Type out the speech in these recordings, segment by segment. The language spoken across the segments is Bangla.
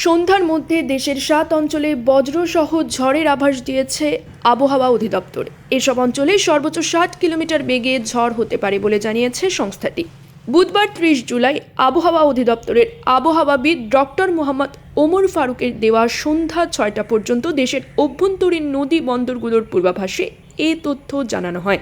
সন্ধ্যার মধ্যে দেশের 7 অঞ্চলে বজ্রসহ ঝড়ের আভাস দিয়েছে আবহাওয়া অধিদপ্তর। এসব অঞ্চলে সর্বোচ্চ 60 কিলোমিটার বেগে ঝড় হতে পারে বলে জানিয়েছে সংস্থাটি। বুধবার 30 জুলাই আবহাওয়া অধিদপ্তরের আবহাওয়াবিদ ডক্টর মোহাম্মদ ওমর ফারুকের দেওয়া সন্ধ্যা 6টা পর্যন্ত দেশের অভ্যন্তরীণ নদী বন্দরগুলোর পূর্বাভাসে এই তথ্য জানানো হয়।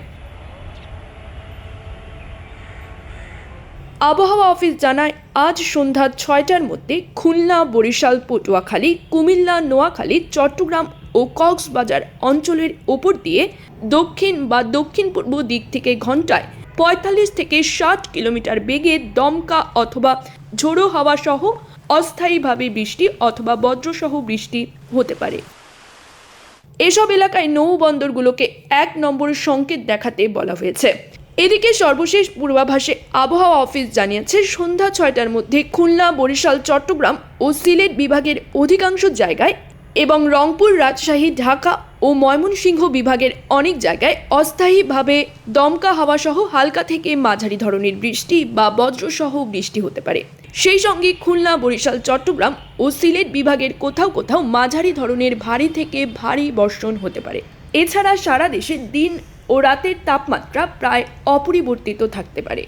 আবহাওয়া অফিস জানায়, আজ সন্ধ্যা 6টার মধ্যে খুলনা, বরিশাল, পটুয়াখালী, কুমিল্লা, নোয়াখালী, চট্টগ্রাম ও কক্সবাজার অঞ্চলের ওপর দিয়ে দক্ষিণ বা দক্ষিণ পূর্ব দিক থেকে ঘন্টায় 45 থেকে 60 কিলোমিটার বেগে দমকা অথবা ঝোড়ো হাওয়া সহ অস্থায়ীভাবে বৃষ্টি অথবা বজ্রসহ বৃষ্টি হতে পারে। এসব এলাকায় নৌবন্দরগুলোকে 1 নম্বর সংকেত দেখাতে বলা হয়েছে। এদিকে সর্বশেষ পূর্বাভাসে আবহাওয়া অফিস জানিয়েছে, সন্ধ্যা 6টার মধ্যে খুলনা, বরিশাল, চট্টগ্রাম ও সিলেট বিভাগের অধিকাংশ জায়গায় এবং রংপুর, রাজশাহী, ঢাকা ও ময়মনসিংহ বিভাগের অনেক জায়গায় অস্থায়ীভাবে দমকা হাওয়া সহ হালকা থেকে মাঝারি ধরনের বৃষ্টি বা বজ্রসহ বৃষ্টি হতে পারে। সেই সঙ্গে খুলনা, বরিশাল, চট্টগ্রাম ও সিলেট বিভাগের কোথাও কোথাও মাঝারি ধরনের ভারী থেকে ভারী বর্ষণ হতে পারে। এছাড়া সারা দেশে দিন ও রাতের তাপমাত্রা প্রায় অপরিবর্তিত থাকতে পারে।